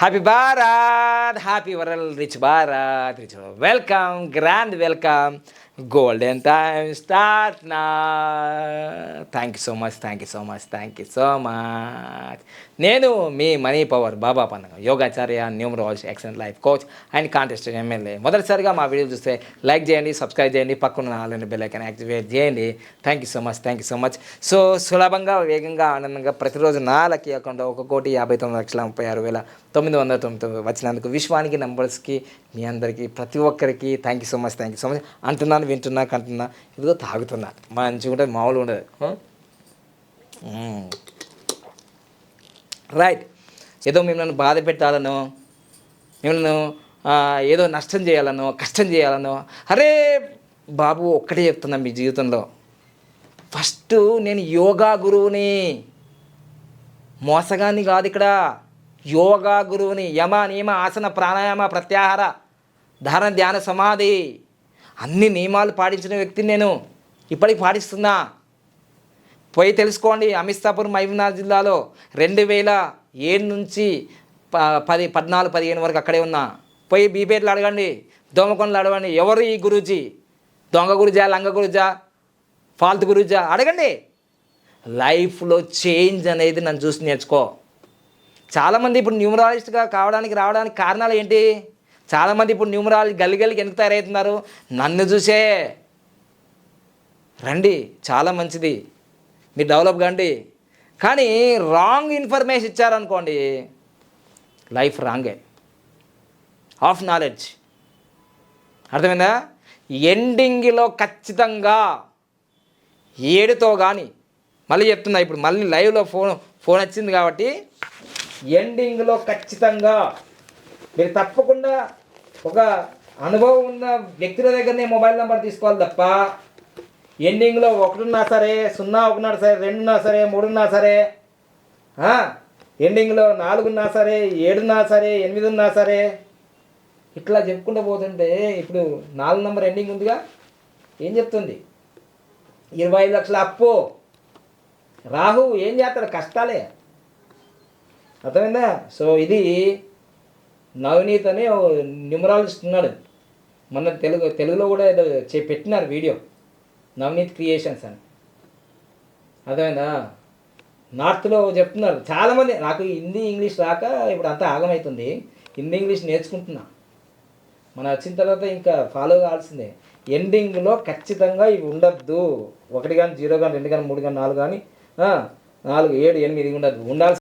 Happy Bharat, happy world, rich Bharat, rich welcome, grand welcome, golden time start నా. Thank you so much, thank you so much, thank you so much. నేను మీ money power Baba పండుగ యోగాచార్య, numerology, excellent life coach and contested MLA. మొదటిసారిగా మా video చూస్తే like చేయండి, subscribe చేయండి, పక్కన నాలుగు బెల్ ఐకాన్ యాక్టివేట్ చేయండి. Thank you so much, thank you so much. So సులభంగా, వేగంగా, ఆనందంగా ప్రతిరోజు నా లక్కీ అకౌంట్ 1,59,36,999 వచ్చినందుకు విశ్వానికి నంబర్స్కి మీ అందరికీ ప్రతి ఒక్కరికి thank you so much, thank you so much. అంటున్నాను, వింటున్నా, కంటున్నా, ఇదిగో తాగుతున్నా. మంచిగా ఉంటుంది, మామూలు ఉండదు. రైట్. ఏదో మిమ్మల్ని బాధ పెట్టాలనో, మిమ్మల్ని ఏదో నష్టం చేయాలనో, కష్టం చేయాలనో, అరే బాబు ఒక్కటే చెప్తున్నా, మీ జీవితంలో ఫస్ట్ నేను యోగా గురువుని, మోసగాన్ని కాదు ఇక్కడ, యోగా గురువుని. యమ, నియమ, ఆసన, ప్రాణాయామ, ప్రత్యాహార, ధారణ, ధ్యాన, సమాధి అన్ని నియమాలు పాటించిన వ్యక్తిని నేను. ఇప్పటికి పాటిస్తున్నా. పోయి తెలుసుకోండి. అమిస్తాపూర్, మహబూబ్నగర్ జిల్లాలో 2007 నుంచి 14, 15 వరకు అక్కడే ఉన్నా. పోయి బీపేట్లు అడగండి, దోమకొండలు అడగండి, ఎవరు ఈ గురూజీ, దొంగ గురుజా, లంగ గురుజా, ఫాల్తు గురుజా అడగండి. లైఫ్లో చేంజ్ అనేది నన్ను చూసి నేర్చుకో. చాలామంది ఇప్పుడు న్యూమరాలజిస్ట్గా రావడానికి కారణాలు ఏంటి? చాలామంది ఇప్పుడు న్యూమరాలజీ గల్లికి ఎందుకు తయారవుతున్నారు? నన్ను చూసే రండి, చాలా మంచిది, మీరు డెవలప్ కండి. కానీ రాంగ్ ఇన్ఫర్మేషన్ ఇచ్చారనుకోండి, లైఫ్ రాంగే. ఆఫ్ నాలెడ్జ్ అర్థమైందా? ఎండింగ్లో ఖచ్చితంగా 7తో కానీ, మళ్ళీ చెప్తున్నా, ఇప్పుడు మళ్ళీ లైవ్లో ఫోన్ వచ్చింది కాబట్టి ఎండింగ్లో ఖచ్చితంగా మీరు తప్పకుండా ఒక అనుభవం ఉన్న వ్యక్తుల దగ్గరనే మొబైల్ నెంబర్ తీసుకోవాలి తప్ప ఎండింగ్లో 1 ఉన్నా సరే, 0 1 ఉన్నా సరే, 2 ఉన్నా సరే, 3 ఉన్నా సరే, ఎండింగ్లో 4 ఉన్నా సరే, 7 ఉన్నా సరే, 8 ఉన్నా సరే, ఇట్లా చెప్పుకుంటూ పోతుంటే ఇప్పుడు 4 నెంబర్ ఎండింగ్ ఉందిగా, ఏం చెప్తుంది? 25 లక్షల అప్పు. రాహు ఏం చేస్తాడు? కష్టాలే. అర్థమైందా? సో ఇది నవనీత్ అనే న్యూమరాలజిస్ట్ ఉన్నాడు. మొన్న తెలుగులో కూడా ఏదో పెట్టినారు వీడియో, నవనీత్ క్రియేషన్స్ అని. అర్థమైందా? నార్త్లో చెప్తున్నారు చాలామంది. నాకు హిందీ, ఇంగ్లీష్ రాక ఇప్పుడు అంతా ఆగమవుతుంది. హిందీ, ఇంగ్లీష్ నేర్చుకుంటున్నా. మనం వచ్చిన తర్వాత ఇంకా ఫాలో కావాల్సిందే. ఎండింగ్లో ఖచ్చితంగా ఇవి ఉండద్దు. 1 కానీ, 0 కానీ, 2 కానీ, 3 కానీ, 4 కానీ, 4, 7, 8 ఉండద్దు. ఉండాల్సి